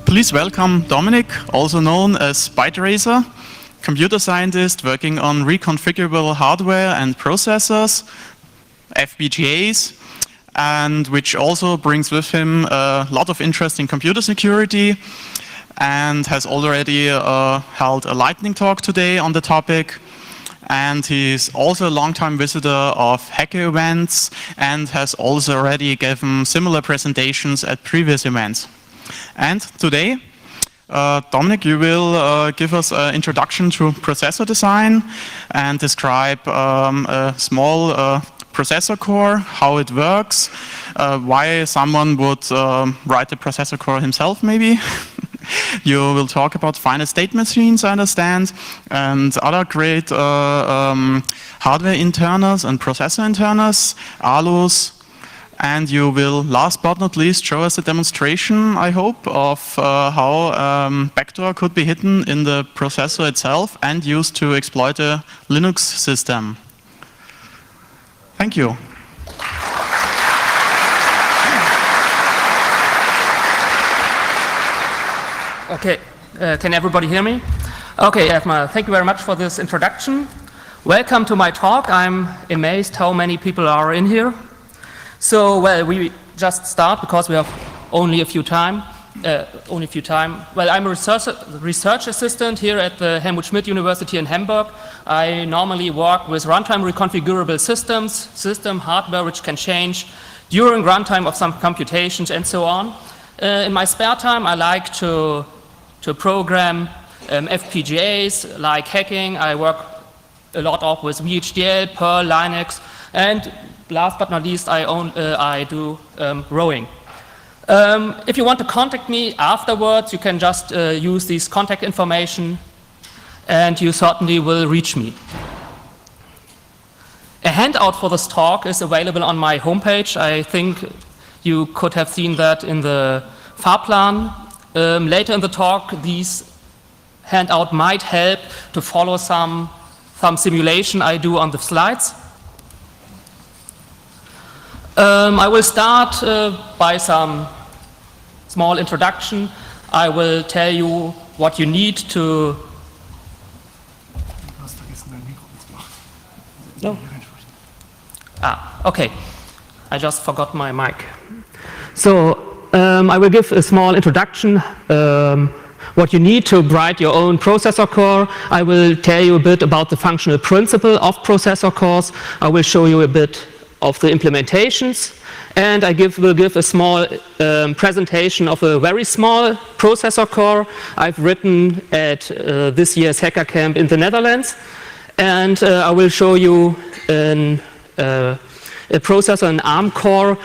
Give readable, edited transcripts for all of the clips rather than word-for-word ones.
Please welcome Dominic, also known as ByteRacer, computer scientist working on reconfigurable hardware and processors, FPGAs, and which also brings with him a lot of interest in computer security, and has already held a lightning talk today on the topic. And he's also a long-time visitor of hacker events and has also already given similar presentations at previous events. And today, Dominic, you will give us an introduction to processor design and describe a small processor core, how it works, why someone would write the processor core himself maybe. You will talk about finite state machines, I understand, and other great hardware internals and processor internals, ALUs. And you will, last but not least, show us a demonstration, I hope, of how backdoor could be hidden in the processor itself and used to exploit a Linux system. Thank you. Okay, can everybody hear me? Okay, thank you very much for this introduction. Welcome to my talk. I'm amazed how many people are in here. So, well, we just start because we have only a few time. Well, I'm a research assistant here at the Helmut Schmidt University in Hamburg. I normally work with runtime reconfigurable systems, system hardware which can change during runtime of some computations and so on. In my spare time, I like to program FPGAs, like hacking. I work a lot with VHDL, Perl, Linux, and last but not least, I do rowing. If you want to contact me afterwards, you can just use this contact information, and you certainly will reach me. A handout for this talk is available on my homepage. I think you could have seen that in the Fahrplan. Later in the talk, these handout might help to follow some simulation I do on the slides. I will start by some small introduction. I will tell you what you need to... No? Okay. I just forgot my mic. So, I will give a small introduction, what you need to write your own processor core. I will tell you a bit about the functional principle of processor cores. I will show you a bit of the implementations, and I will give a small presentation of a very small processor core I've written at this year's Hacker Camp in the Netherlands. And I will show you a processor, an ARM core,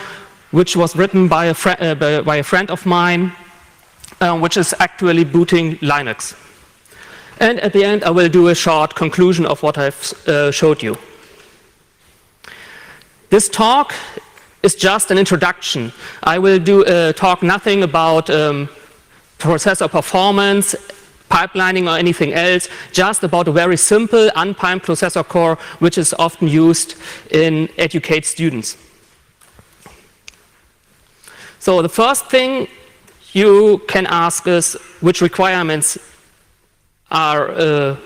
which was written by a friend of mine, which is actually booting Linux. And at the end, I will do a short conclusion of what I've showed you. This talk is just an introduction. I will talk nothing about processor performance, pipelining, or anything else, just about a very simple, unprimed processor core, which is often used in educate students. So the first thing you can ask is which requirements are the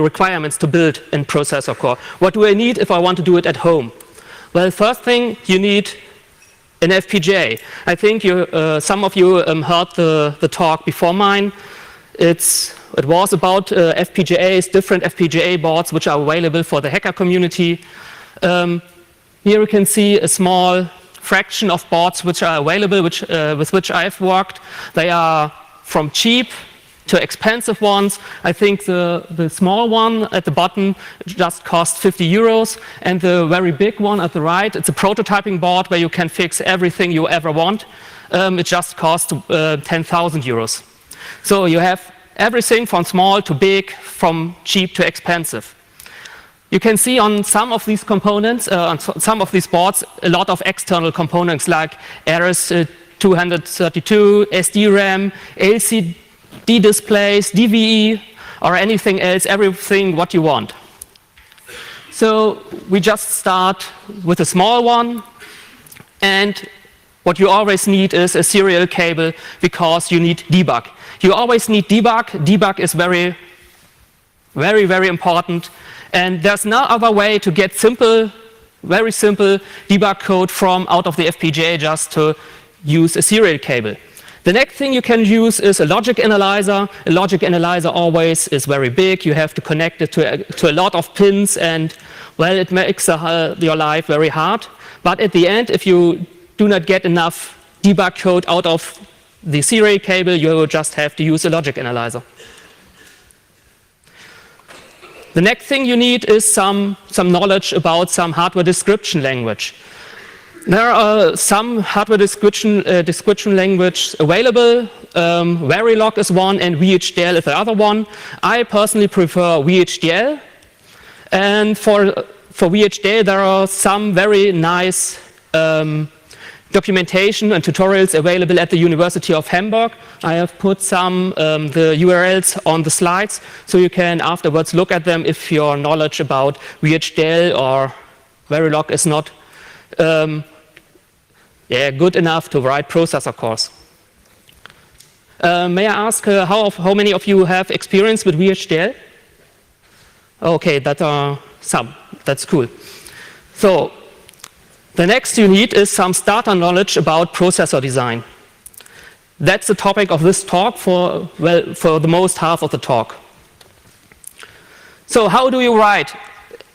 requirements to build a processor core. What do I need if I want to do it at home? Well, first thing, you need an FPGA. I think some of you heard the talk before mine. It was about FPGAs, different FPGA boards which are available for the hacker community. Here you can see a small fraction of boards which are available, with which I've worked. They are from cheap to expensive ones. I think the small one at the bottom just costs 50 euros, and the very big one at the right, it's a prototyping board where you can fix everything you ever want. It just costs 10,000 euros. So you have everything from small to big, from cheap to expensive. You can see on some of these components, on some of these boards, a lot of external components like RS-232, SD-RAM, LCD displays, DVE, or anything else, everything what you want. So we just start with a small one, and what you always need is a serial cable because you need debug. You always need debug. Debug is very, very, very important. And there's no other way to get simple, very simple debug code from out of the FPGA just to use a serial cable. The next thing you can use is a logic analyzer. A logic analyzer always is very big. You have to connect it to a lot of pins, and well, it makes your life very hard. But at the end, if you do not get enough debug code out of the serial cable, you will just have to use a logic analyzer. The next thing you need is some knowledge about some hardware description language. There are some hardware description language available. Verilog is one and VHDL is the other one. I personally prefer VHDL. And for VHDL, there are some very nice documentation and tutorials available at the University of Hamburg. I have put some the URLs on the slides, so you can afterwards look at them if your knowledge about VHDL or Verilog is not good enough to write processor cores. May I ask how many of you have experience with VHDL? Okay, that are some. That's cool. So the next you need is some starter knowledge about processor design. That's the topic of this talk for the most half of the talk. So how do you write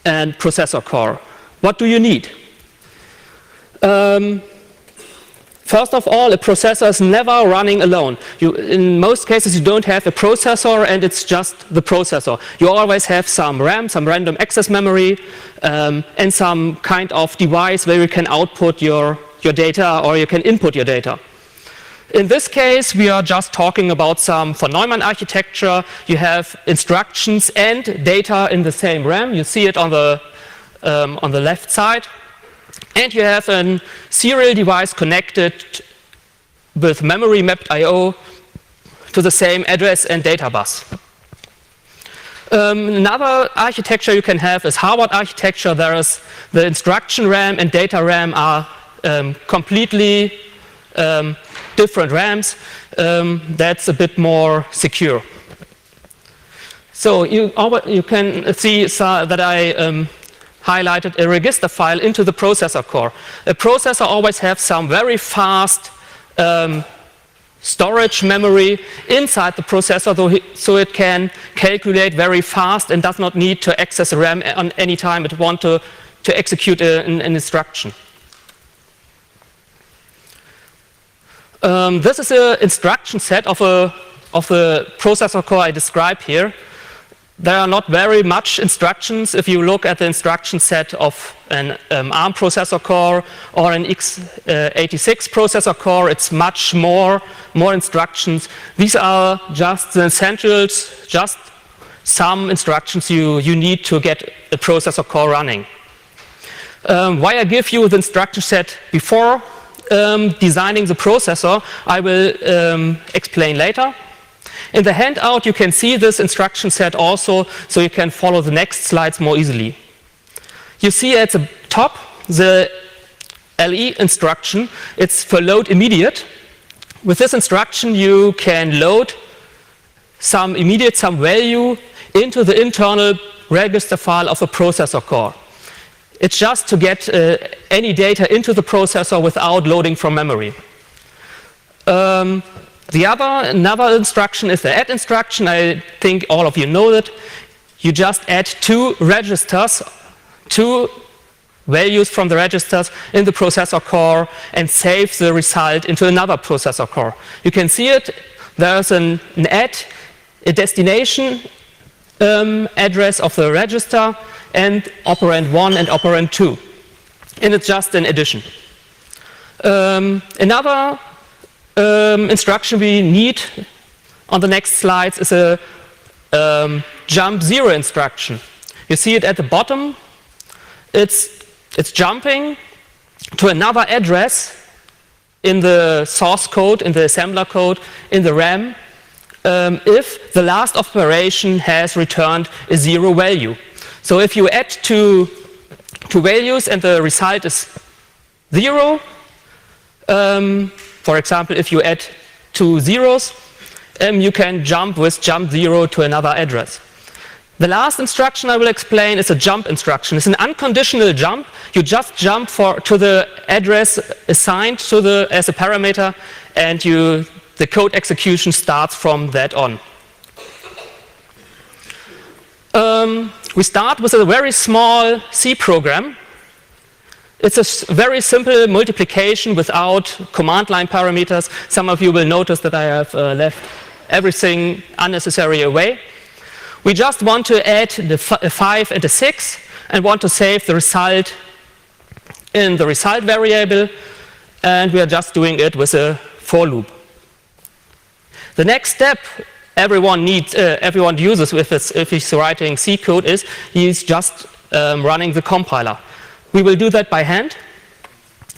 a processor core? What do you need? First of all, a processor is never running alone. In most cases, you don't have a processor and it's just the processor. You always have some RAM, some random access memory, and some kind of device where you can output your data or you can input your data. In this case, we are just talking about some von Neumann architecture. You have instructions and data in the same RAM. You see it on the left side. And you have a serial device connected with memory mapped I/O to the same address and data bus. Another architecture you can have is Harvard architecture. There is the instruction RAM and data RAM are completely different RAMs. That's a bit more secure. So you can see that I highlighted a register file into the processor core. A processor always has some very fast storage memory inside the processor, so it can calculate very fast and does not need to access RAM on any time it wants to execute an instruction. This is an instruction set of the processor core I described here. There are not very much instructions. If you look at the instruction set of an ARM processor core or an x86 processor core, it's much more instructions. These are just the essentials, just some instructions you need to get a processor core running. Why I give you the instruction set before designing the processor, I will explain later. In the handout, you can see this instruction set also, so you can follow the next slides more easily. You see at the top the LE instruction. It's for load immediate. With this instruction, you can load some value into the internal register file of a processor core. It's just to get any data into the processor without loading from memory. Another instruction is the add instruction. I think all of you know that. You just add two registers, two values from the registers in the processor core and save the result into another processor core. You can see it. There's an add, a destination address of the register, and operand 1 and operand 2. And it's just an addition. Another instruction we need on the next slides is a jump 0 instruction. You see it at the bottom. It's jumping to another address in the source code, in the assembler code, in the RAM, if the last operation has returned a 0 value. So if you add two values and the result is 0, for example, if you add 2 zeros you can jump with jump 0 to another address. The last instruction I will explain is a jump instruction. It's an unconditional jump. You just jump to the address assigned as a parameter, and the code execution starts from that on. We start with a very small C program. It's a very simple multiplication without command line parameters. Some of you will notice that I have left everything unnecessary away. We just want to add a 5 and a 6 and want to save the result in the result variable, and we are just doing it with a for loop. The next step everyone uses if he's writing C code is he's just running the compiler. We will do that by hand.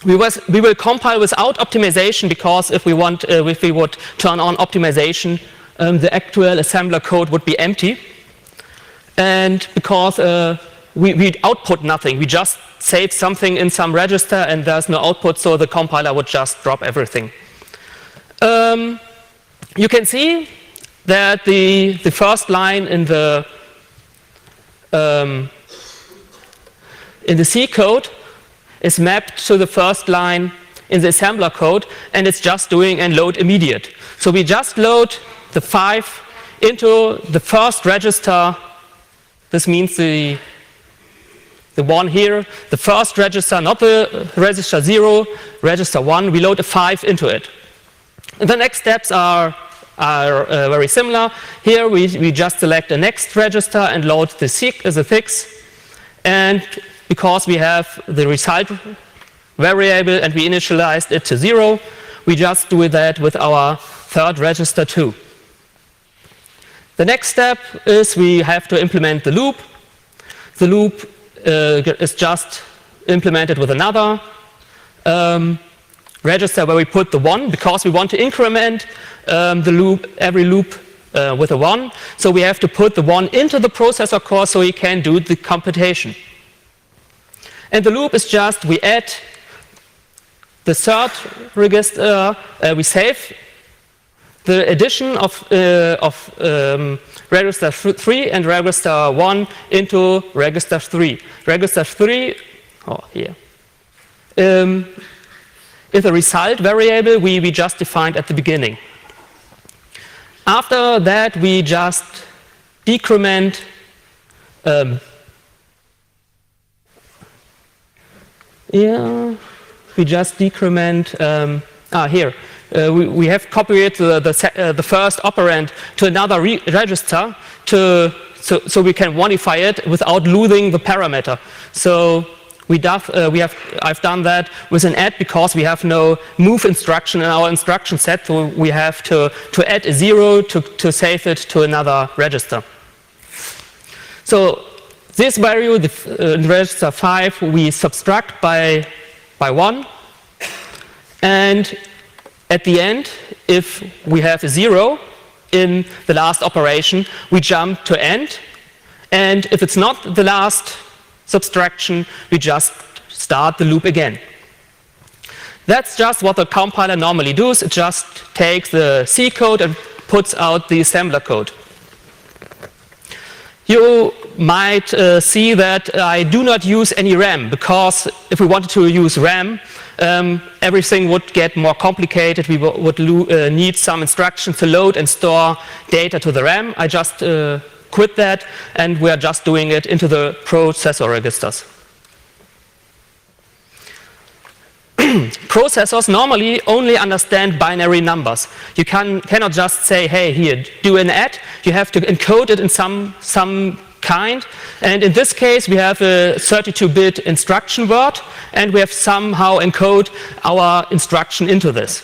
We will compile without optimization, because if we would turn on optimization, the actual assembler code would be empty. And because we output nothing, we just save something in some register and there's no output, so the compiler would just drop everything. You can see that the first line in the C code is mapped to the first line in the assembler code, and it's just doing an load immediate. So we just load the 5 into the first register. This means the one here, the first register, not the register 0, register 1. We load a 5 into it. And the next steps are very similar. Here we just select the next register and load the 6. And because we have the result variable and we initialized it to 0, we just do that with our third register too. The next step is we have to implement the loop. The loop is just implemented with another register where we put the 1, because we want to increment every loop with a 1. So we have to put the 1 into the processor core so we can do the computation. And the loop is just, we add the third register, we save the addition of register 3 and register 1 into register 3. Register 3, here, is a result variable we just defined at the beginning. After that, we just decrement here. We have copied the first operand to another register so we can modify it without losing the parameter. So I've done that with an add, because we have no move instruction in our instruction set, so we have to add a 0 to save it to another register. So this value, in register 5, we subtract by 1, and at the end, if we have a 0 in the last operation, we jump to end, and if it's not the last subtraction, we just start the loop again. That's just what the compiler normally does. It just takes the C code and puts out the assembler code. You might see that I do not use any RAM, because if we wanted to use RAM, everything would get more complicated. We would need some instructions to load and store data to the RAM. I just quit that, and we are just doing it into the processor registers. Processors normally only understand binary numbers. You cannot just say, hey, here, do an add. You have to encode it in some kind. And in this case, we have a 32-bit instruction word, and we have somehow encode our instruction into this.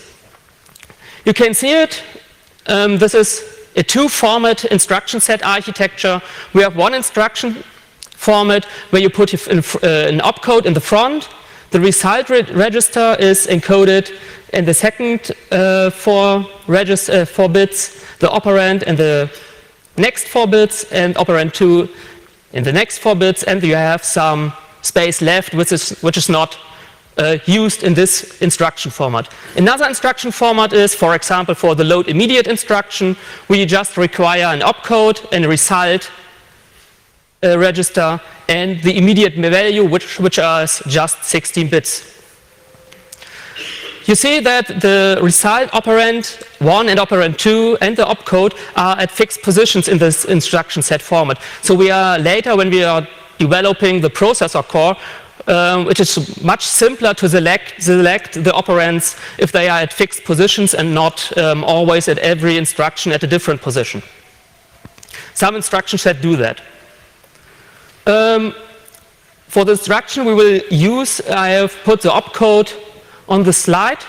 You can see it. This is a 2-format instruction set architecture. We have one instruction format where you put an opcode in the front. The result register is encoded in the second 4 bits, the operand in the next 4 bits, and operand 2 in the next 4 bits, and you have some space left which is not used in this instruction format. Another instruction format is, for example, for the load immediate instruction, we just require an opcode and a result register and the immediate value, which is just 16 bits. You see that the result operand 1 and operand 2 and the opcode are at fixed positions in this instruction set format. So we are later, when we are developing the processor core, which is much simpler to select the operands if they are at fixed positions and not always at every instruction at a different position. Some instruction sets do that. For the instruction we will use, I have put the opcode on the slide.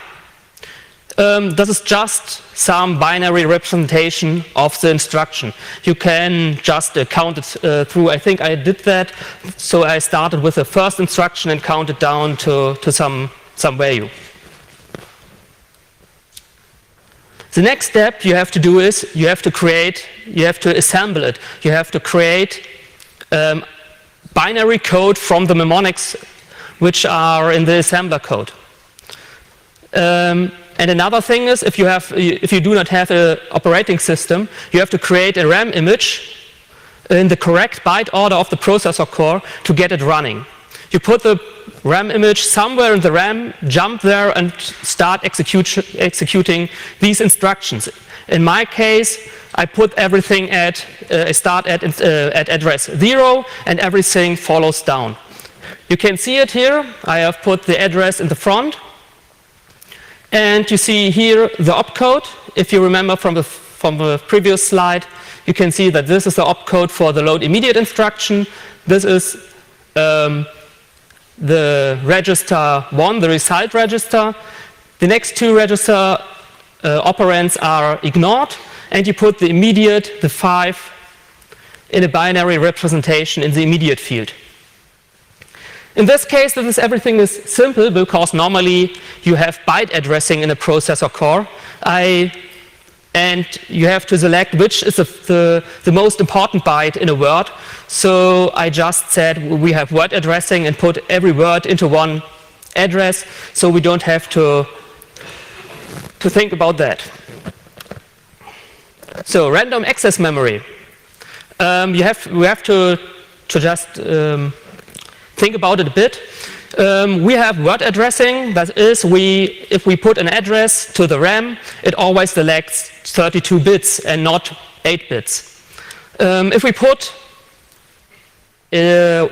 This is just some binary representation of the instruction. You can just count it through. I think I did that. So I started with the first instruction and counted down to some value. The next step you have to do is you have to assemble it. You have to create binary code from the mnemonics which are in the assembler code. And another thing is, if you do not have an operating system, you have to create a RAM image in the correct byte order of the processor core to get it running. You put the RAM image somewhere in the RAM, jump there, and start executing these instructions. In my case, I put everything at address 0, and everything follows down. You can see it here. I have put the address in the front. And you see here the opcode. If you remember from the previous slide, you can see that this is the opcode for the load immediate instruction. This is the register 1, the result register. The next two register operands are ignored, and you put the immediate, the 5, in a binary representation in the immediate field. In this case, everything is simple because normally you have byte addressing in a processor core. And you have to select which is the most important byte in a word. So I just said we have word addressing and put every word into one address, so we don't have to think about that. So random access memory. We have to just think about it a bit. We have word addressing. That is, if we put an address to the RAM, it always selects 32 bits and not 8 bits. If we put the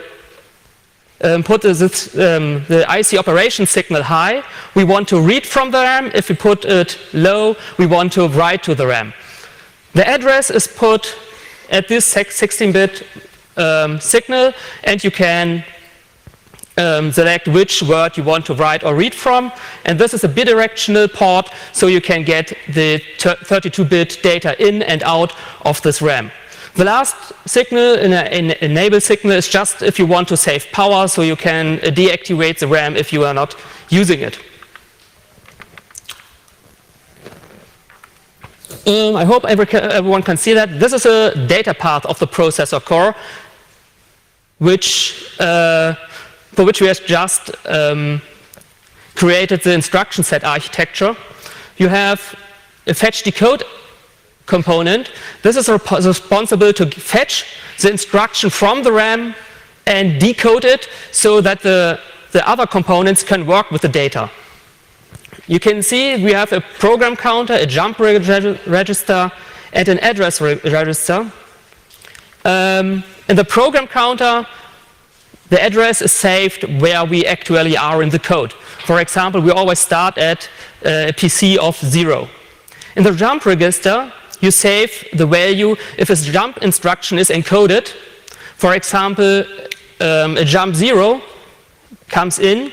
IC operation signal high, we want to read from the RAM. If we put it low, we want to write to the RAM. The address is put at this 16-bit signal, and you can select which word you want to write or read from. And this is a bidirectional port, so you can get the 32-bit data in and out of this RAM. The last signal, an enable signal, is just if you want to save power, so you can deactivate the RAM if you are not using it. I hope everyone can see that. This is a data path of the processor core, for which we have just created the instruction set architecture. You have a fetch decode component. This is responsible to fetch the instruction from the RAM and decode it so that the other components can work with the data. You can see we have a program counter, a jump register, and an address register. In the program counter, the address is saved where we actually are in the code. For example, we always start at a PC of 0. In the jump register, you save the value if a jump instruction is encoded. For example, a jump 0 comes in.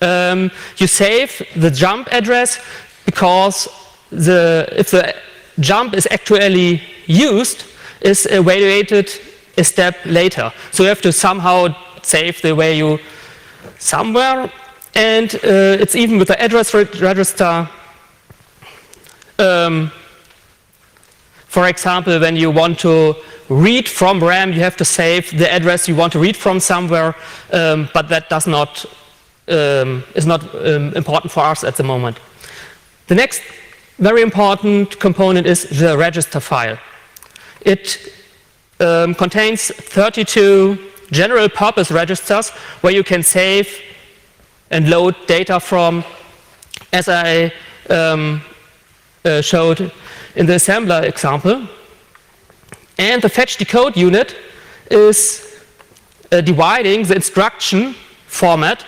You save the jump address because if the jump is actually used, is evaluated a step later. So you have to somehow save the value somewhere, and it's even with the address register. For example, when you want to read from RAM, you have to save the address you want to read from somewhere, but that does not important for us at the moment. The next very important component is the register file. It contains 32 general purpose registers where you can save and load data from, as I showed in the assembler example. And the fetch decode unit is dividing the instruction format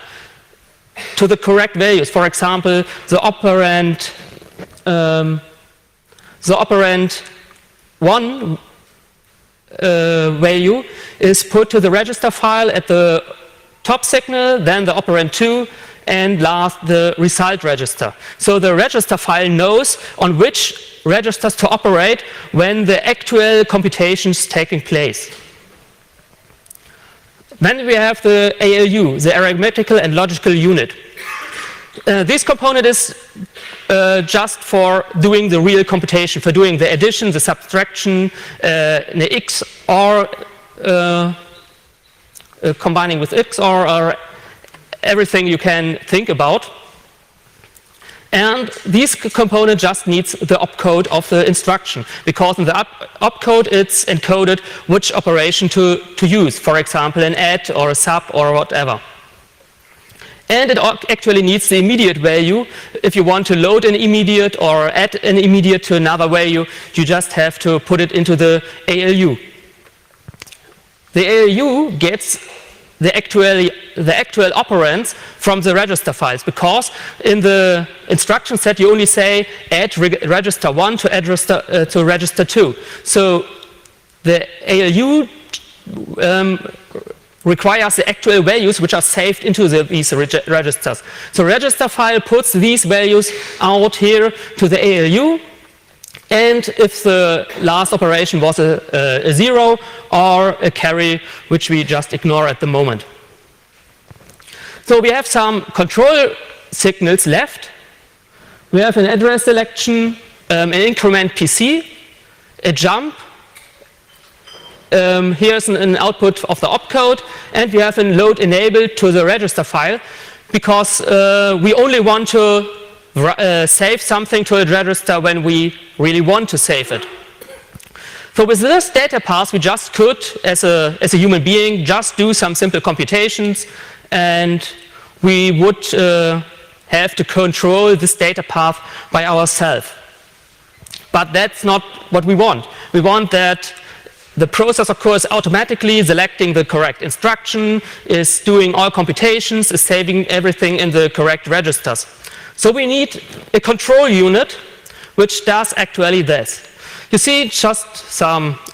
to the correct values. For example, the operand 1 value is put to the register file at the top signal, then the operand 2, and last the result register. So the register file knows on which registers to operate when the actual computation is taking place. Then we have the ALU, the arithmetical and logical unit. This component is just for doing the real computation, for doing the addition, the subtraction, the XOR, combining with XOR, or everything you can think about. And this component just needs the opcode of the instruction, because in the opcode it's encoded which operation to use, for example an add or a sub or whatever. And it actually needs the immediate value. If you want to load an immediate or add an immediate to another value, you just have to put it into the ALU. The ALU gets the actual operands from the register files, because in the instruction set you only say add register 1 to register 2. So the ALU requires the actual values which are saved into these registers. So register file puts these values out here to the ALU, and if the last operation was a 0 or a carry, which we just ignore at the moment. So we have some control signals left. We have an address selection, an increment PC, a jump. Here's an output of the opcode, and we have a load enabled to the register file, because we only want to save something to a register when we really want to save it. So with this data path, we just could, as a human being, just do some simple computations, and we would have to control this data path by ourselves. But that's not what we want. We want that the process, of course, automatically selecting the correct instruction, is doing all computations, is saving everything in the correct registers. So we need a control unit which does actually this. You see just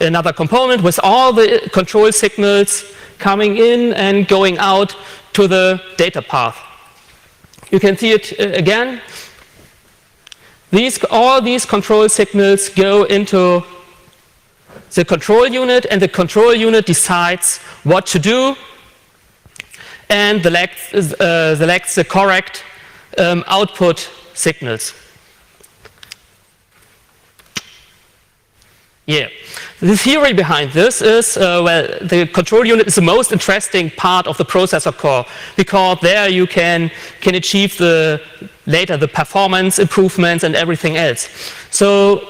another component with all the control signals coming in and going out to the data path. You can see it again. All these control signals go into the control unit, and the control unit decides what to do and selects the correct output signals. Yeah. The theory behind this is, well, the control unit is the most interesting part of the processor core, because there you can achieve later the performance improvements and everything else. So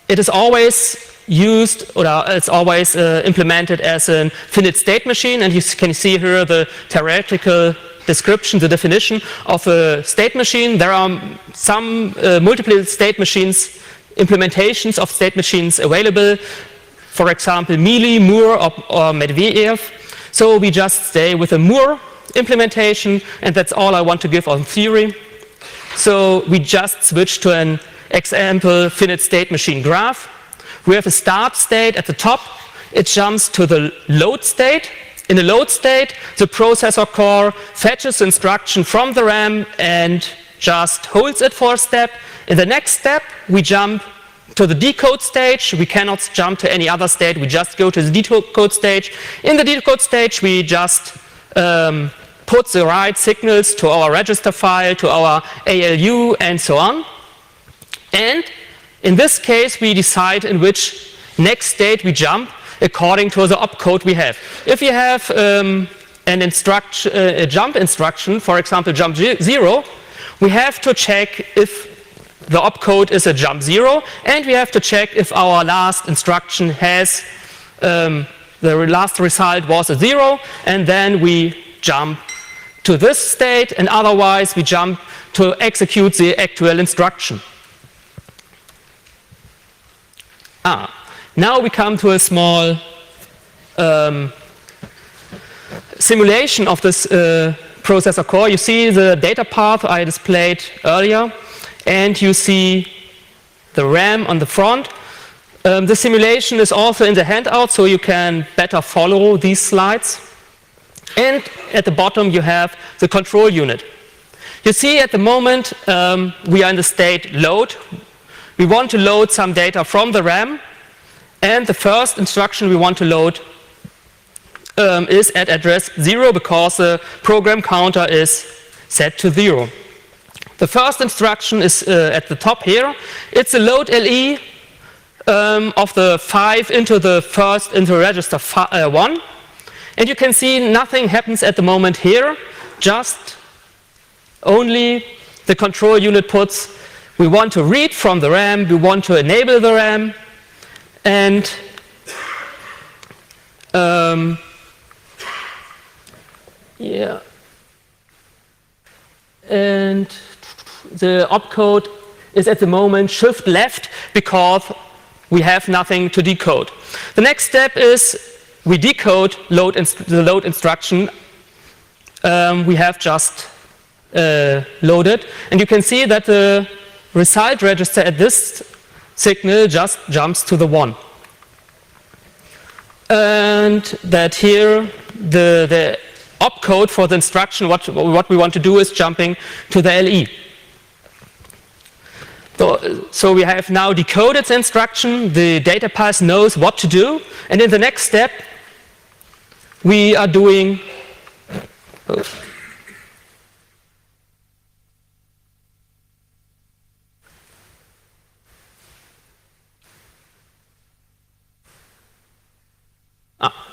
it is always used, or it's always implemented as a finite state machine, and you can see here the theoretical description, the definition of a state machine. There are some multiple state machines, implementations of state machines available, for example Mealy, Moore, or Medvedev. So we just stay with a Moore implementation, and that's all I want to give on theory. So we just switch to an example finite state machine graph. We have a start state at the top. It jumps to the load state. In the load state, the processor core fetches instruction from the RAM and just holds it for a step. In the next step, we jump to the decode stage. We cannot jump to any other state. We just go to the decode stage. In the decode stage, we just put the right signals to our register file, to our ALU, and so on. And in this case, we decide in which next state we jump according to the opcode we have. If you have a a jump instruction, for example jump 0, we have to check if the opcode is a jump 0, and we have to check if our last instruction has the last result was a 0, and then we jump to this state, and otherwise we jump to execute the actual instruction. Now we come to a small simulation of this processor core. You see the data path I displayed earlier, and you see the RAM on the front. The simulation is also in the handout, so you can better follow these slides. And at the bottom you have the control unit. You see at the moment we are in the state load. We want to load some data from the RAM, and the first instruction we want to load is at address 0 because the program counter is set to 0. The first instruction is at the top here. It's a load LE of the 5 into register 1. And you can see nothing happens at the moment here, just only the control unit puts, we want to read from the RAM, we want to enable the RAM, and and the opcode is at the moment shift left because we have nothing to decode. The next step is we decode the load instruction we have just loaded, and you can see that the result register at this signal just jumps to the 1. And that here the opcode for the instruction, what we want to do is jumping to the LE. So we have now decoded the instruction, the data path knows what to do, and in the next step we are doing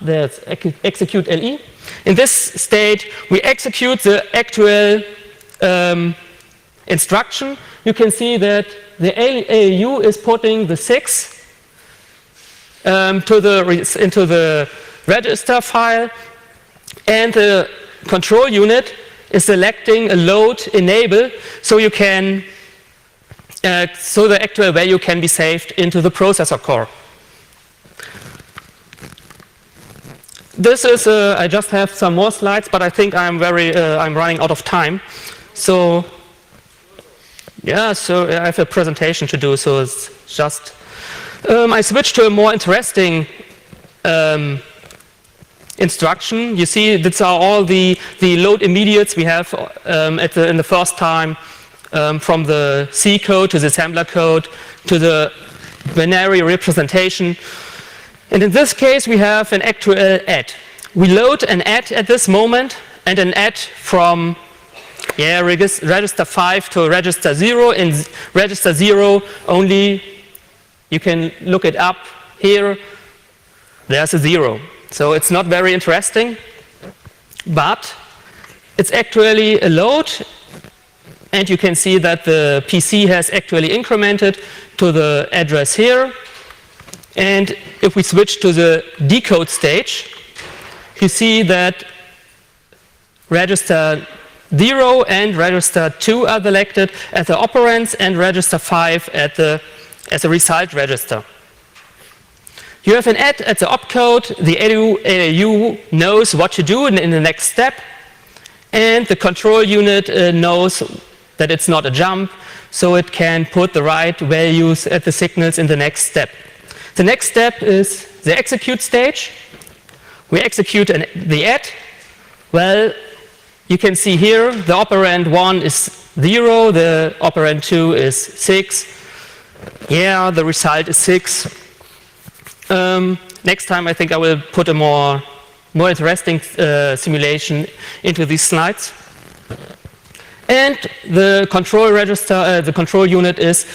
there's execute LE. In this state we execute the actual instruction. You can see that the ALU is putting the 6 into the register file, and the control unit is selecting a load enable, so you can so the actual value can be saved into the processor core. This is I just have some more slides, but I think I'm running out of time. So yeah, so I have a presentation to do, so it's just I switched to a more interesting instruction. You see, these are all the load immediates we have in the first time, from the C code to the assembler code to the binary representation. And in this case we have an actual add. We load an add at this moment, and an add from register 5 to register 0. In register 0 only, you can look it up here, there's a 0. So it's not very interesting, but it's actually a load, and you can see that the PC has actually incremented to the address here. And if we switch to the decode stage, you see that register 0 and register 2 are selected as the operands, and register 5 as a result register. You have an add at the opcode. The ALU knows what to do in the next step, and the control unit knows that it's not a jump, so it can put the right values at the signals in the next step. The next step is the execute stage. We execute the add. Well, you can see here the operand 1 is 0, the operand 2 is 6. Yeah, the result is 6. Next time I think I will put a more interesting simulation into these slides. And the control register, the control unit is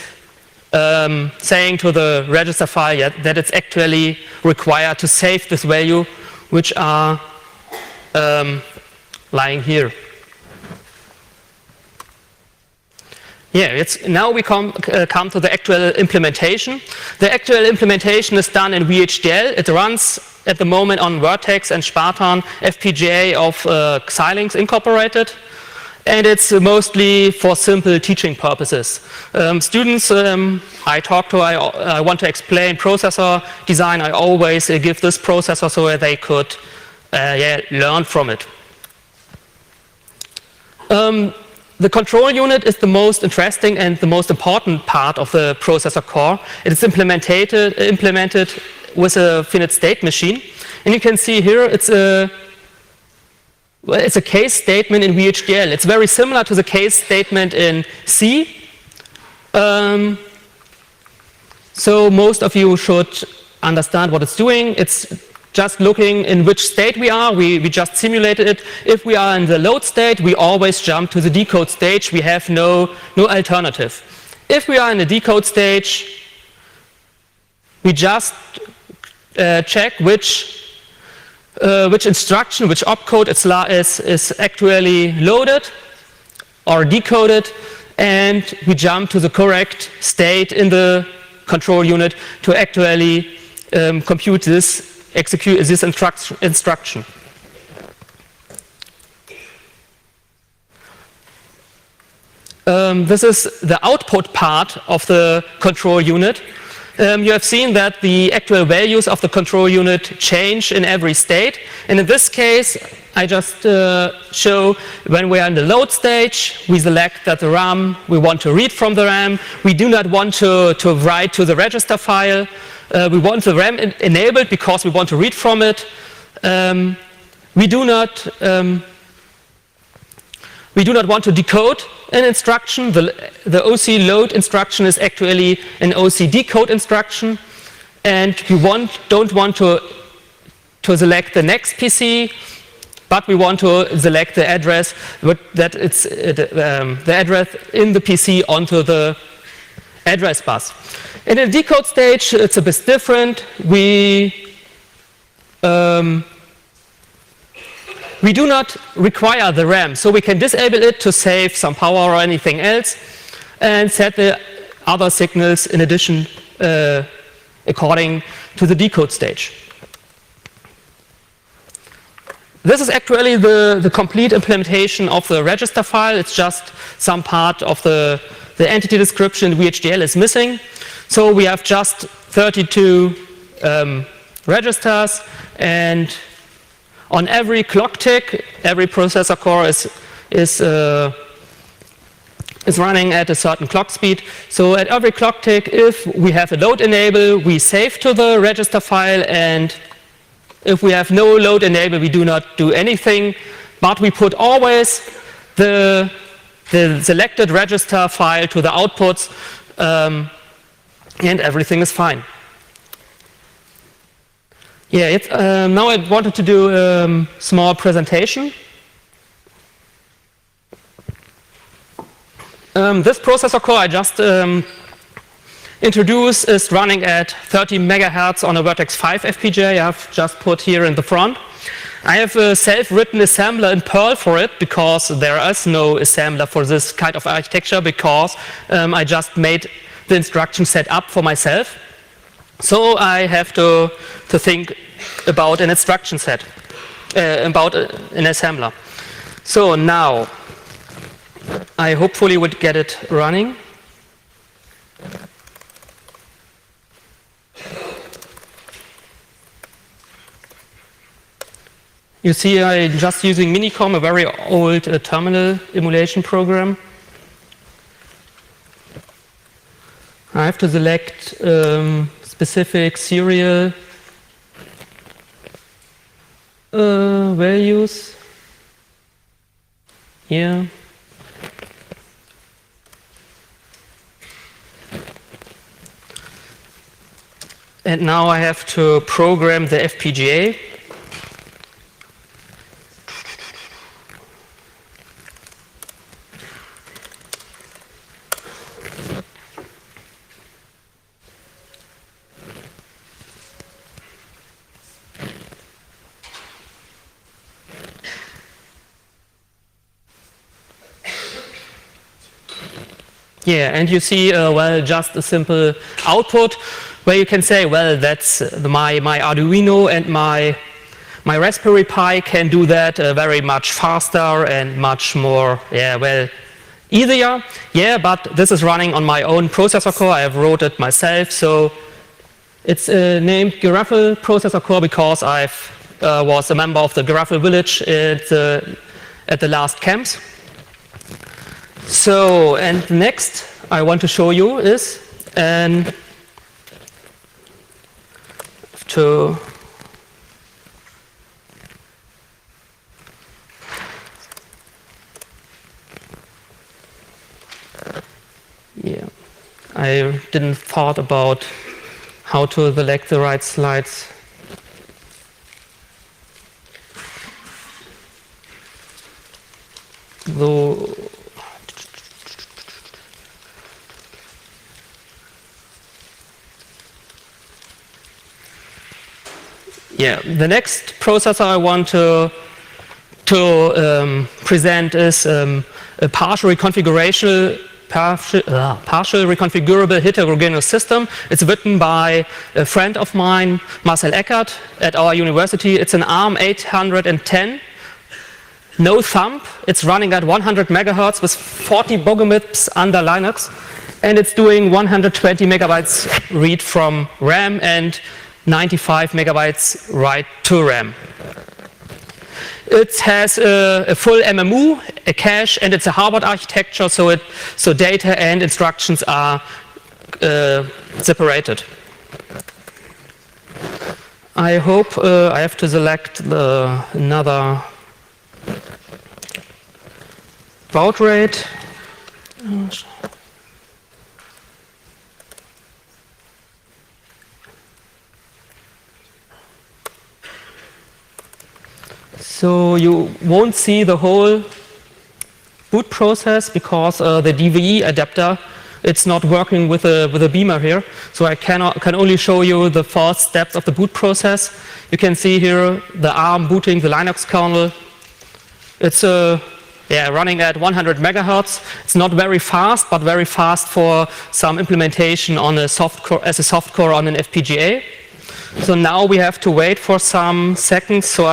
saying to the register file that it's actually required to save this value, which are lying here. Yeah, now we come to the actual implementation. The actual implementation is done in VHDL. It runs at the moment on Vertex and Spartan FPGA of Xilinx Incorporated. And it's mostly for simple teaching purposes. Students I talk to, I want to explain processor design. I always give this processor so that they could learn from it. The control unit is the most interesting and the most important part of the processor core. It is implemented with a finite state machine. And you can see here it's a case statement in VHDL. It's very similar to the case statement in C. So most of you should understand what it's doing. It's just looking in which state we are. We just simulated it. If we are in the load state, we always jump to the decode stage. We have no alternative. If we are in the decode stage, we just check which instruction, which opcode is actually loaded or decoded, and we jump to the correct state in the control unit to actually execute this instruction. This is the output part of the control unit. You have seen that the actual values of the control unit change in every state. And in this case, I just show when we are in the load stage, we select that the RAM, we want to read from the RAM. We do not want to write to the register file. We want the RAM enabled because we want to read from it. We do not want to decode an instruction. The OC load instruction is actually an OC decode instruction, and we don't want to select the next PC, but we want to select the address that it's the address in the PC onto the address bus. In the decode stage, it's a bit different. We do not require the RAM, so we can disable it to save some power or anything else, and set the other signals in addition according to the decode stage. This is actually the complete implementation of the register file. It's just some part of the entity description VHDL is missing. So we have just 32 registers, and on every clock tick, every processor core is running at a certain clock speed. So at every clock tick, if we have a load enable, we save to the register file, and if we have no load enable, we do not do anything, but we put always the selected register file to the outputs, and everything is fine. Yeah, now I wanted to do a small presentation. This processor core I just introduced is running at 30 megahertz on a Vertex 5 FPGA. I have just put here in the front. I have a self-written assembler in Perl for it because there is no assembler for this kind of architecture, because I just made the instruction set up for myself. So I have to think about an instruction set, about an assembler. So now I hopefully would get it running. You see, I'm just using Minicom, a very old terminal emulation program. I have to select specific serial values here. And now I have to program the FPGA. Yeah, and you see, well, just a simple output where you can say, well, that's my Arduino and my Raspberry Pi can do that very much faster and much more, yeah, well, easier. Yeah, but this is running on my own processor core. I have wrote it myself, so it's named Giraffle processor core because I was a member of the Giraffle village at the last camps. So, and next I want to show you is yeah, I didn't thought about how to select the right slides. So, yeah, the next processor I want to present is a partial reconfigurable heterogeneous system. It's written by a friend of mine, Marcel Eckert, at our university. It's an ARM 810, no thumb. It's running at 100 megahertz with 40 bogomibs under Linux, and it's doing 120 megabytes read from RAM and 95 megabytes write to RAM. It has a full MMU, a cache, and it's a Harvard architecture, so data and instructions are separated. I hope I have to select another baud rate. So you won't see the whole boot process because the DVE adapter, it's not working with a beamer here. So I can only show you the first steps of the boot process. You can see here the ARM booting the Linux kernel. It's running at 100 megahertz. It's not very fast, but very fast for some implementation on a softcore as a softcore on an FPGA. So now we have to wait for some seconds so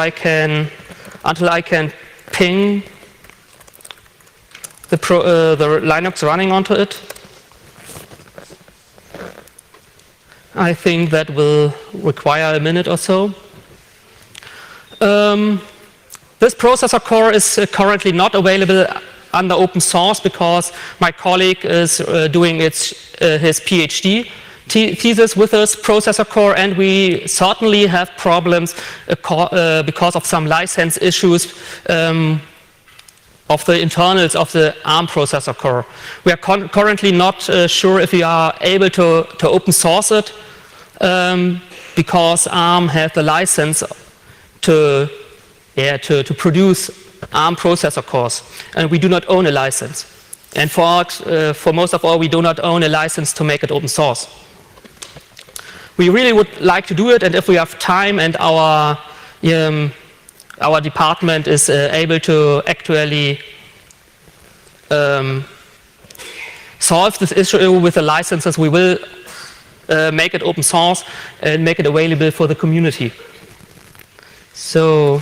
until I can ping the Linux running onto it. I think that will require a minute or so. This processor core is currently not available under open source because my colleague is doing his PhD thesis with this processor core, and we certainly have problems because of some license issues of the internals of the ARM processor core. We are currently not sure if we are able to open source it because ARM has the license to produce ARM processor cores, and we do not own a license. And for most of all, we do not own a license to make it open source. We really would like to do it, and if we have time and our department is able to actually solve this issue with the licenses, we will make it open source and make it available for the community. So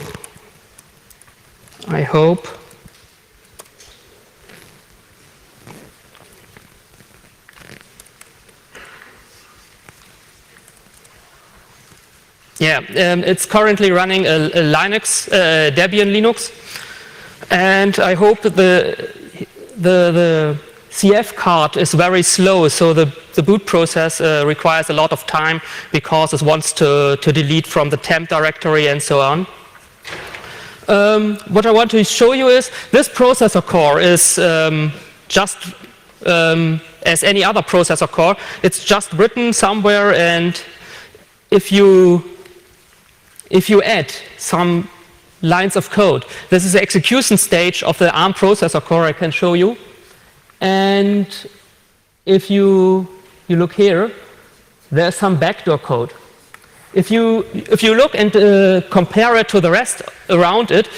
I hope it's currently running a Linux, Debian Linux, and I hope the CF card is very slow, so the boot process requires a lot of time because it wants to delete from the temp directory and so on. What I want to show you is this processor core is just as any other processor core. It's just written somewhere, and if you add some lines of code, this is the execution stage of the ARM processor core I can show you. And if you look here, there's some backdoor code. If you look and compare it to the rest around it,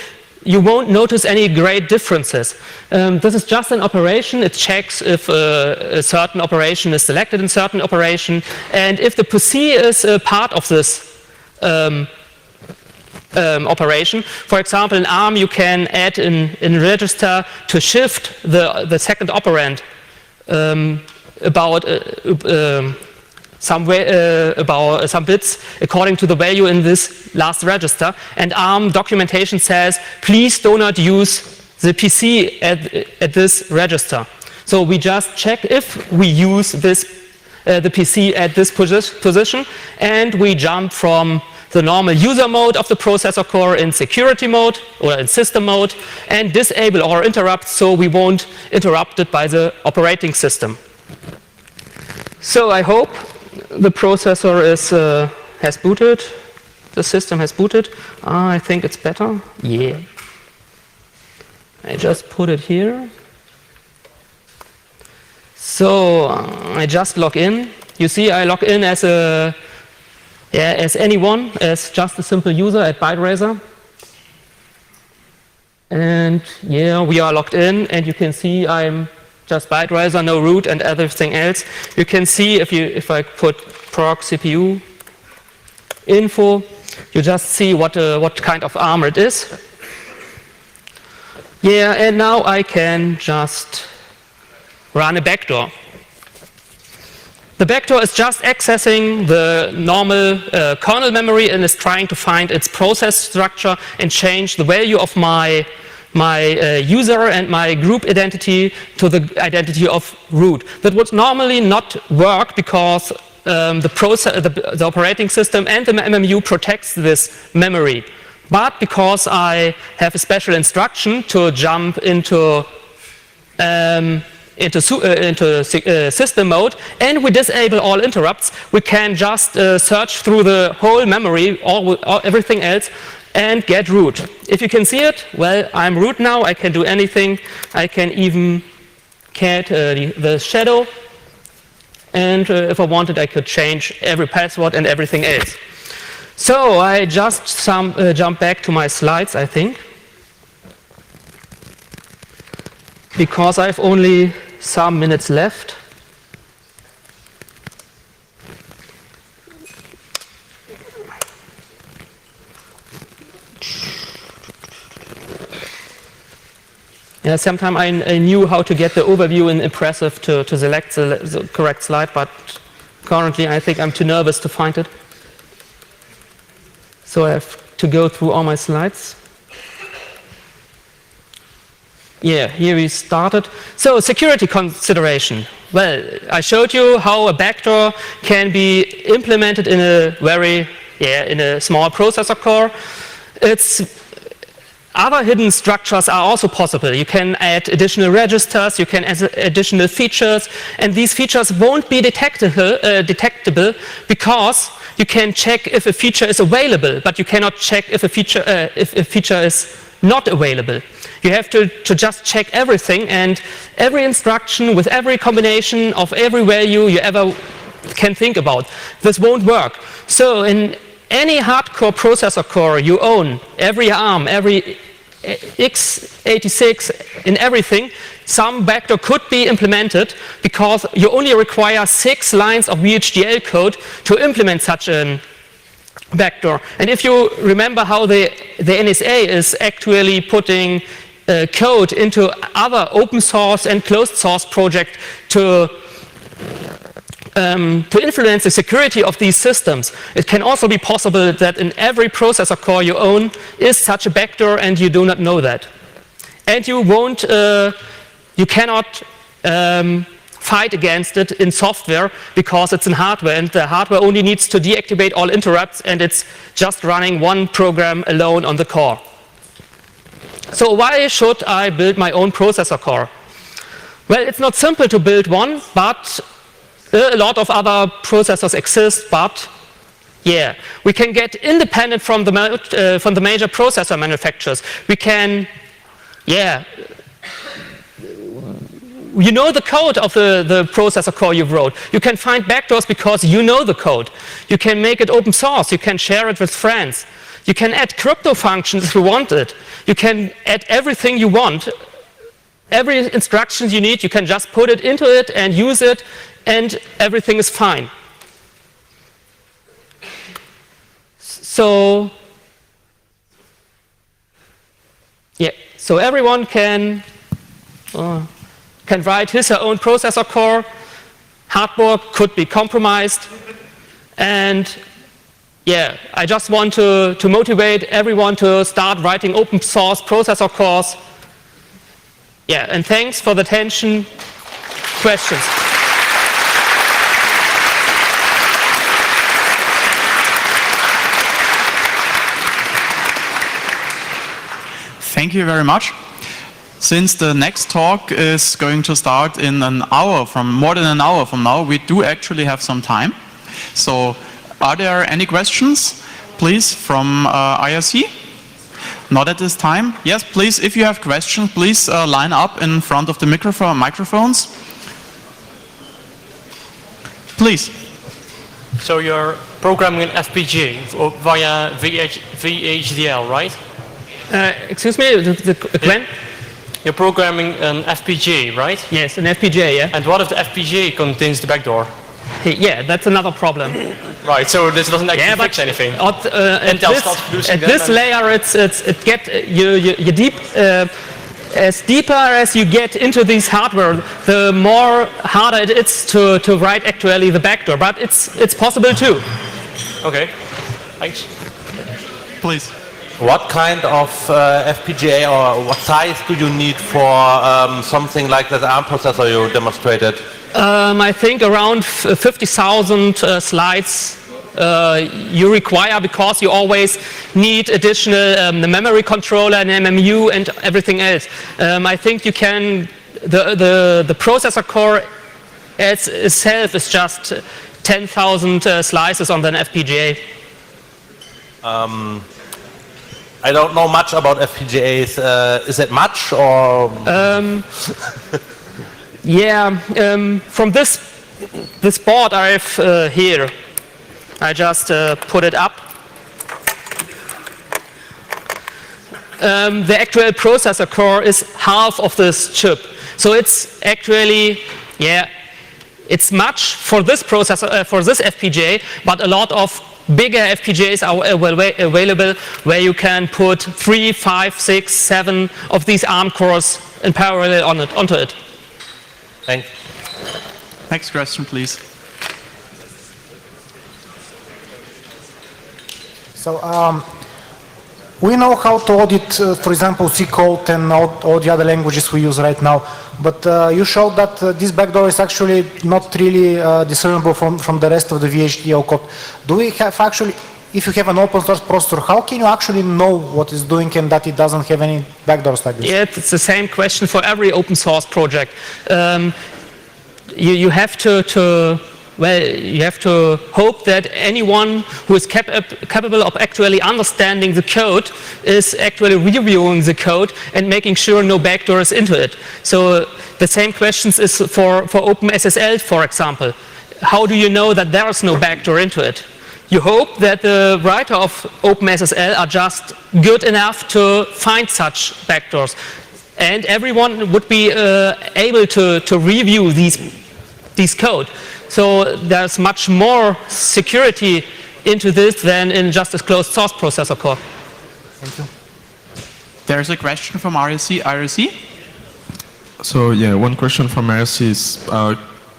you won't notice any great differences. This is just an operation. It checks if a certain operation is selected in certain operation, and if the PC is a part of this operation. For example, in ARM, you can add in register to shift the second operand about some bits according to the value in this last register. And ARM documentation says, please do not use the PC at this register. So we just check if we use this the PC at this position, and we jump from the normal user mode of the processor core in security mode or in system mode and disable or interrupt so we won't interrupt it by the operating system. So I hope the processor has booted, the system has booted. I think it's better. Yeah. I just put it here. So I just log in. You see, I log in as anyone, as just a simple user at ByteRacer. And yeah, we are logged in, and you can see I'm just ByteRacer, no root and everything else. You can see if I put proc CPU info, you just see what kind of ARM it is. Yeah, and now I can just run a backdoor. The backdoor is just accessing the normal kernel memory and is trying to find its process structure and change the value of my user and my group identity to the identity of root. That would normally not work because the operating system and the MMU protects this memory. But because I have a special instruction to jump into system mode, and we disable all interrupts, we can just search through the whole memory, everything else, and get root. If you can see it, well, I'm root now. I can do anything. I can even cat the shadow, and if I wanted, I could change every password and everything else. So I just jump back to my slides, I think, because I have only some minutes left. Yeah, sometimes I knew how to get the overview in Impressive to select the correct slide, but currently I think I'm too nervous to find it. So I have to go through all my slides. Yeah, here we started. So security consideration. Well, I showed you how a backdoor can be implemented in a in a small processor core. Other hidden structures are also possible. You can add additional registers, you can add additional features, and these features won't be detectable because you can check if a feature is available, but you cannot check if a feature is not available. You have to just check everything, and every instruction with every combination of every value you ever can think about. This won't work. So in any hardcore processor core you own, every ARM, every x86, in everything, some backdoor could be implemented because you only require 6 lines of VHDL code to implement such a backdoor. And if you remember how the NSA is actually putting code into other open source and closed source projects to influence the security of these systems, it can also be possible that in every processor core you own is such a backdoor and you do not know that. And you cannot fight against it in software because it's in hardware, and the hardware only needs to deactivate all interrupts, and it's just running one program alone on the core. So why should I build my own processor core? Well, it's not simple to build one, but a lot of other processors exist, but yeah, we can get independent from the major processor manufacturers. We can, yeah, you know the code of the processor core you wrote. You can find backdoors because you know the code. You can make it open source. You can share it with friends. You can add crypto functions if you want it. You can add everything you want. Every instruction you need, you can just put it into it and use it, and everything is fine. So, yeah, so everyone can write his or her own processor core. Hardware could be compromised, and yeah, I just want to motivate everyone to start writing open source processor cores. Yeah, and thanks for the attention. Questions? Thank you very much. Since the next talk is going to start in an hour more than an hour from now, we do actually have some time. So, are there any questions, please, from IRC? Not at this time. Yes, please, if you have questions, please line up in front of the microphones. Please. So you're programming an FPGA via VHDL, right? Excuse me, Glenn? You're programming an FPGA, right? Yes, an FPGA, yeah. And what if the FPGA contains the backdoor? Yeah, that's another problem. Right, so this doesn't actually fix anything. At this layer, you deep. As deeper as you get into this hardware, the more harder it is to write actually the backdoor. But it's possible too. Okay, thanks. Please. What kind of FPGA or what size do you need for something like the ARM processor you demonstrated? I think around 50,000 slides you require, because you always need additional memory controller and MMU and everything else. I think you can, the processor core itself is just 10,000 slices on an FPGA. I don't know much about FPGAs. Is it much or? Yeah, from this board I have here, I just put it up. The actual processor core is half of this chip, so it's actually, yeah, it's much for this processor, for this FPGA, but a lot of bigger FPGAs are available where you can put 3, 5, 6, 7 of these ARM cores in parallel onto it. Thanks. Next question, please. So we know how to audit, for example, C code and all the other languages we use right now. But you showed that this backdoor is actually not really discernible from the rest of the VHDL code. Do we have actually, if you have an open source processor, how can you actually know what it's doing and that it doesn't have any backdoors like this? Yeah, it's the same question for every open source project. You have you have to hope that anyone who is capable of actually understanding the code is actually reviewing the code and making sure no backdoor is into it. So the same questions is for OpenSSL, for example. How do you know that there is no backdoor into it? You hope that the writer of OpenSSL are just good enough to find such backdoors. And everyone would be able to review these code. So there's much more security into this than in just a closed source processor core. Thank you. There's a question from IRC. So yeah, one question from IRC is,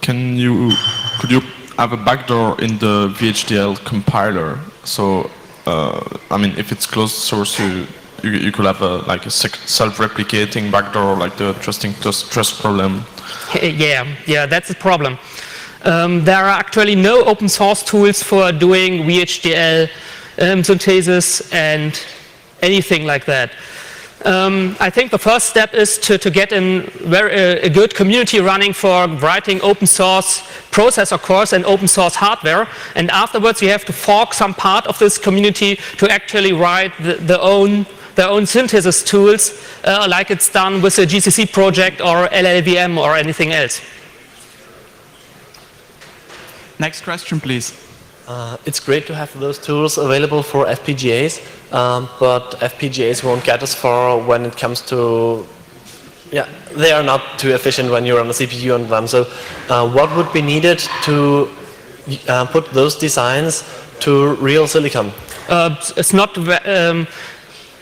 could you have a backdoor in the VHDL compiler? So I mean, if it's closed source, you could have like a self-replicating backdoor, like the trust problem. Yeah, that's the problem. There are actually no open source tools for doing VHDL synthesis and anything like that. I think the first step is to get a good community running for writing open source processor cores and open source hardware, and afterwards you have to fork some part of this community to actually write their own synthesis tools, like it's done with a GCC project or LLVM or anything else. Next question, please. It's great to have those tools available for FPGAs, but FPGAs won't get as far when it comes to, yeah, they are not too efficient when you're on a CPU on them. So what would be needed to put those designs to real silicon? It's not,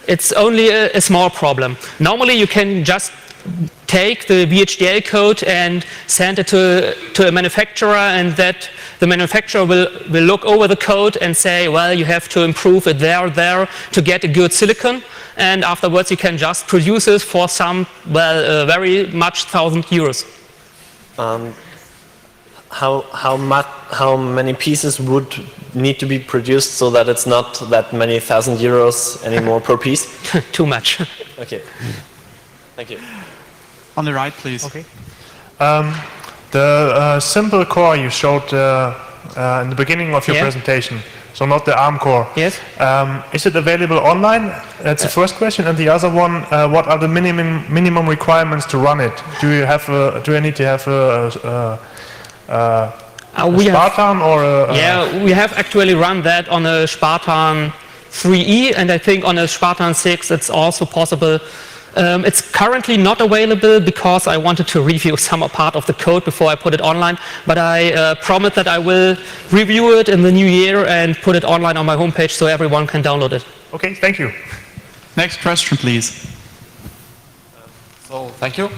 it's only a small problem. Normally you can just take the VHDL code and send it to a manufacturer, and that the manufacturer will look over the code and say, well, you have to improve it there to get a good silicon, and afterwards you can just produce it for some, well, very much €1,000. How many pieces would need to be produced so that it's not that many €1,000 anymore per piece? Too much. Okay. Thank you. On the right, please. Okay. The simple core you showed in the beginning of your presentation, so not the ARM core. Yes. Is it available online? That's the first question. And the other one, what are the minimum requirements to run it? Do you need to have a Spartan or a... Yeah, we have actually run that on a Spartan 3E, and I think on a Spartan 6 it's also possible. It's currently not available because I wanted to review some part of the code before I put it online, but I promise that I will review it in the new year and put it online on my homepage so everyone can download it. Okay, thank you. Next question, please. So, thank you.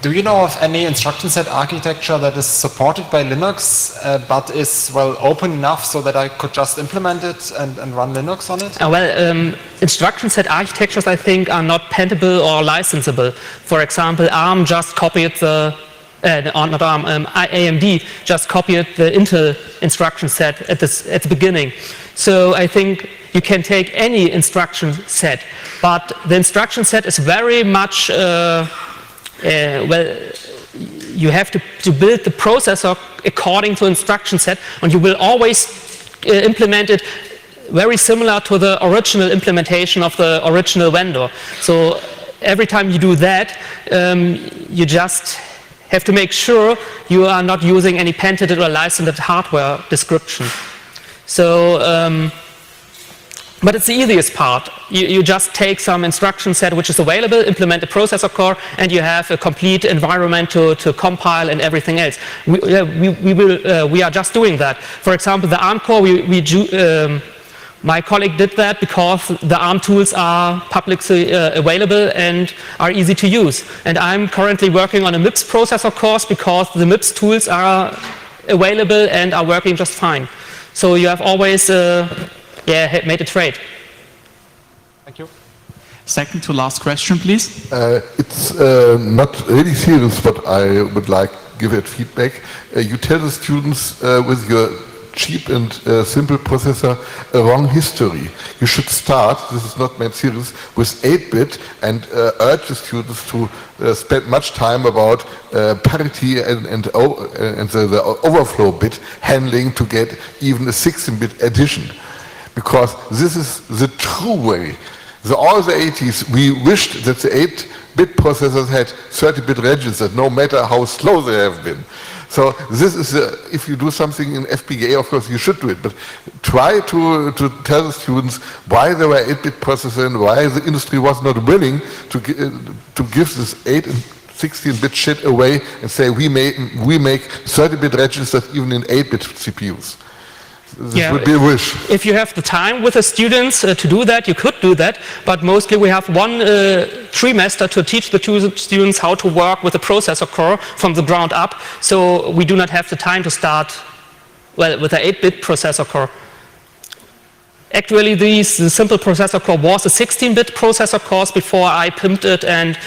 Do you know of any instruction set architecture that is supported by Linux but is, well, open enough so that I could just implement it and run Linux on it? Well, instruction set architectures, I think, are not patentable or licensable. For example, ARM just copied the not ARM, AMD just copied the Intel instruction set at the beginning. So I think you can take any instruction set, but the instruction set is very much well, you have to build the processor according to instruction set, and you will always implement it very similar to the original implementation of the original vendor. So every time you do that, you just have to make sure you are not using any patented or licensed hardware description. So, but it's the easiest part. You just take some instruction set which is available, implement a processor core, and you have a complete environment to compile and everything else. We are just doing that. For example, the ARM core, my colleague did that because the ARM tools are publicly available and are easy to use. And I'm currently working on a MIPS processor course because the MIPS tools are available and are working just fine. So you have always made a trade. Thank you. Second to last question, please. It's not really serious, but I would like to give it feedback. You tell the students with your cheap and simple processor a wrong history. You should start, this is not meant serious, with 8-bit and urge the students to spend much time about parity and the overflow bit handling to get even a 16-bit addition. Because this is the true way. All the 80s, we wished that the 8-bit processors had 30-bit registers, no matter how slow they have been. So this is, if you do something in FPGA, of course you should do it, but try to tell the students why there were 8-bit processors and why the industry was not willing to give this 8 and 16-bit shit away and say we make 30-bit registers even in 8-bit CPUs. This would be a wish. If you have the time with the students to do that, you could do that, but mostly we have one trimester to teach the students how to work with the processor core from the ground up, so we do not have the time to start, well, with the 8-bit processor core. Actually, the simple processor core was a 16-bit processor course before I pimped it and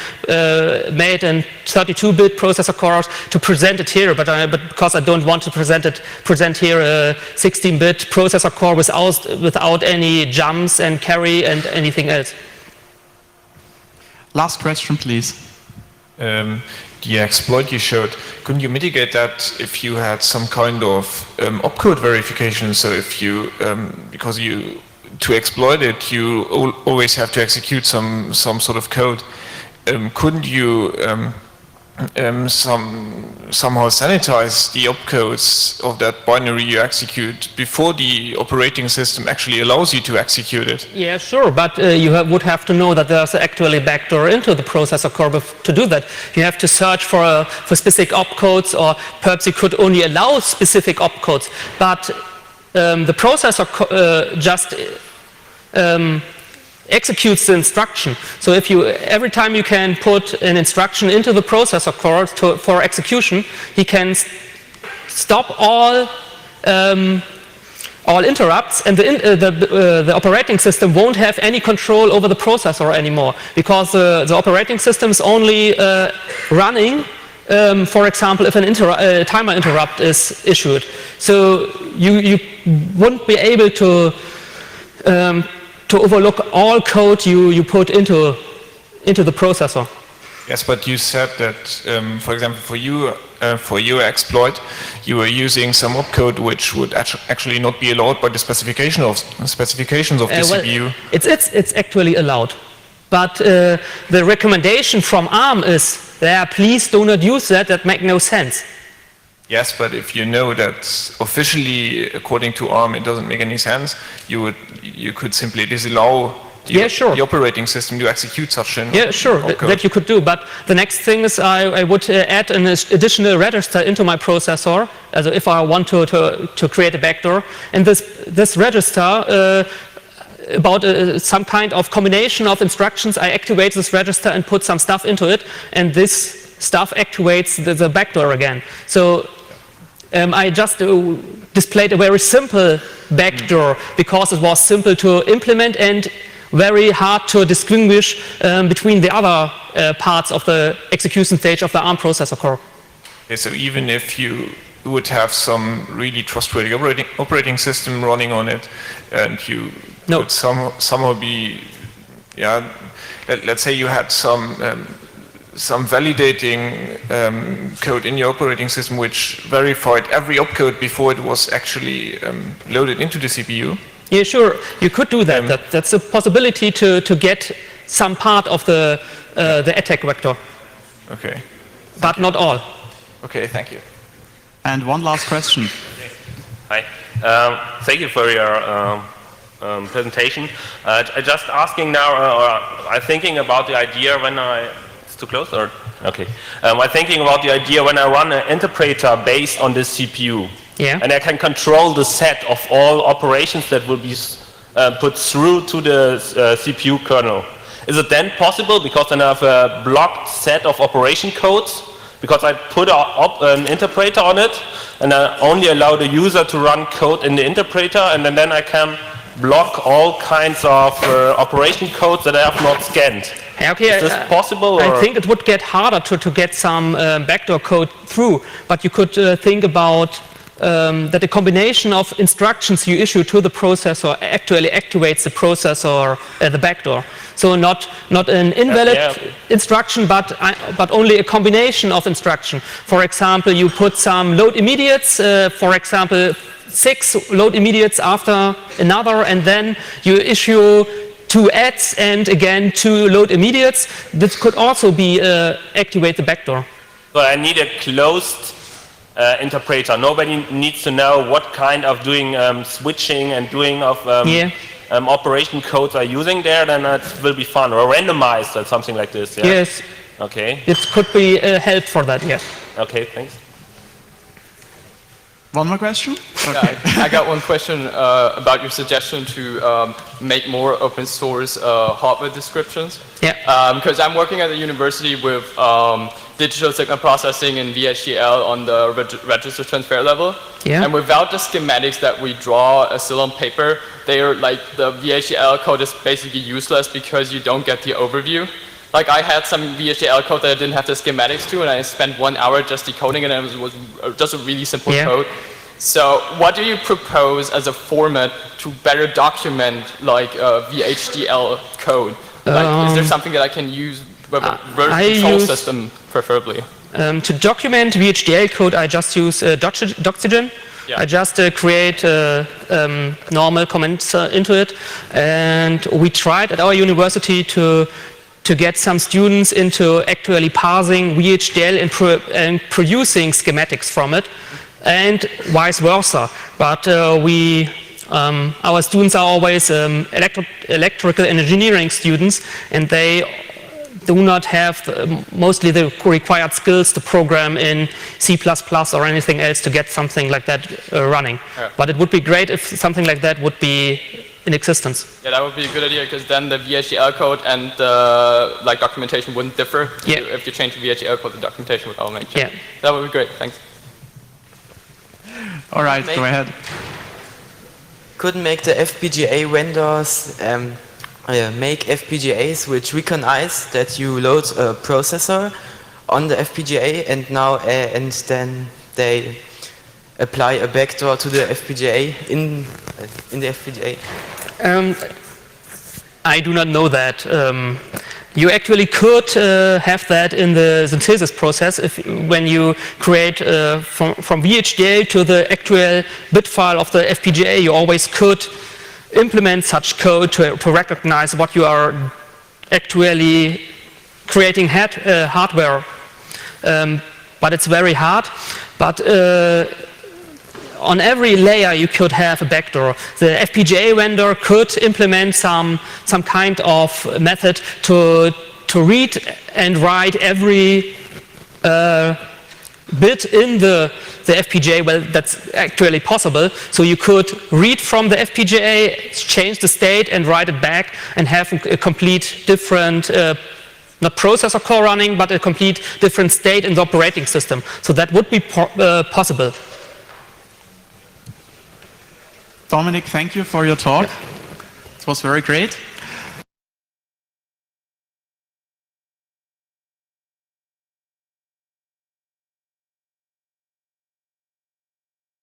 made a 32-bit processor core to present it here. But because I don't want to present here a 16-bit processor core without any jumps and carry and anything else. Last question, please. The exploit you showed, couldn't you mitigate that if you had some kind of opcode verification? So if you, because to exploit it, you always have to execute some sort of code. Couldn't you somehow sanitize the opcodes of that binary you execute before the operating system actually allows you to execute it. Yeah, sure, but you would have to know that there's actually a backdoor into the processor core to do that. You have to search for specific opcodes, or perhaps you could only allow specific opcodes, but the processor just executes the instruction. So if you every time you can put an instruction into the processor core for execution, he can stop all interrupts, and the operating system won't have any control over the processor anymore, because the operating system is only running, for example, if a timer interrupt is issued. So you wouldn't be able to overlook all code you put into the processor. Yes, but you said that, for example, for your exploit, you were using some opcode which would actually not be allowed by the specifications of the CPU. It's actually allowed, but the recommendation from ARM is, please do not use that. That makes no sense. Yes, but if you know that officially, according to ARM, it doesn't make any sense, you could simply disallow the operating system to execute such an that you could do. But the next thing is I would add an additional register into my processor, as if I want to create a backdoor, and this register about some kind of combination of instructions. I activate this register and put some stuff into it, and this stuff activates the backdoor again. So I just displayed a very simple backdoor because it was simple to implement and very hard to distinguish between the other parts of the execution stage of the ARM processor core. Okay, so even if you would have some really trustworthy operating system running on it, and you could somehow be, let's say you had some validating code in your operating system which verified every opcode before it was actually loaded into the CPU. Yeah, sure, you could do that. That's a possibility to get some part of the attack vector. Okay. But not all. Okay, thank you. And one last question. Hi. Thank you for your presentation. I'm just asking now, or I'm thinking about the idea when it's too close, or? Okay. I'm thinking about the idea when I run an interpreter based on this CPU. Yeah. And I can control the set of all operations that will be put through to the CPU kernel. Is it then possible, because then I have a blocked set of operation codes, because I put an interpreter on it, and I only allow the user to run code in the interpreter, and then I can block all kinds of operation codes that I have not scanned. Okay, is this possible? I think it would get harder to get some backdoor code through, but you could think about that a combination of instructions you issue to the processor actually activates the processor, the backdoor. So not an invalid instruction, but only a combination of instruction. For example, you put some load immediates, for example, 6 load immediates after another, and then you issue 2 adds and again 2 load immediates. This could also be activate the backdoor. So I need a closed interpreter. Nobody needs to know what kind of doing switching and doing of operation codes are using there, then it will be fun. Or randomized or something like this. Yeah? Yes. Okay. It could be help for that, yes. Okay, thanks. One more question? Okay. Yeah, I got one question about your suggestion to make more open source hardware descriptions. Yeah. Because I'm working at the university with digital signal processing and VHDL on the register transfer level. Yeah. And without the schematics that we draw still on paper, they are like the VHDL code is basically useless because you don't get the overview. Like I had some VHDL code that I didn't have the schematics to, and I spent 1 hour just decoding it, and it was just a really simple code. So what do you propose as a format to better document like VHDL code? Like, is there something that I can use with a version control system, preferably? To document VHDL code, I just use Doxygen. Yeah. I just create normal comments into it, and we tried at our university to to get some students into actually parsing VHDL and producing schematics from it, and vice versa. But our students are always electrical engineering students, and they do not have mostly the required skills to program in C++ or anything else to get something like that running. Yeah. But it would be great if something like that would be in existence. Yeah, that would be a good idea, because then the VHDL code and the documentation wouldn't differ. Yeah. If you change the VHDL code, the documentation would all make sense. Yeah. That would be great. Thanks. All right, go ahead. Could make the FPGA vendors make FPGAs which recognize that you load a processor on the FPGA, and then they apply a backdoor to the FPGA in the FPGA. I do not know that. You actually could have that in the synthesis process when you create from VHDL to the actual bit file of the FPGA. You always could implement such code to recognize what you are actually creating hardware. But it's very hard. But on every layer you could have a backdoor. The FPGA vendor could implement some kind of method to read and write every bit in the FPGA. Well, that's actually possible. So you could read from the FPGA, change the state and write it back, and have a complete different not processor core running, but a complete different state in the operating system. So that would be possible. Dominic, thank you for your talk. It was very great.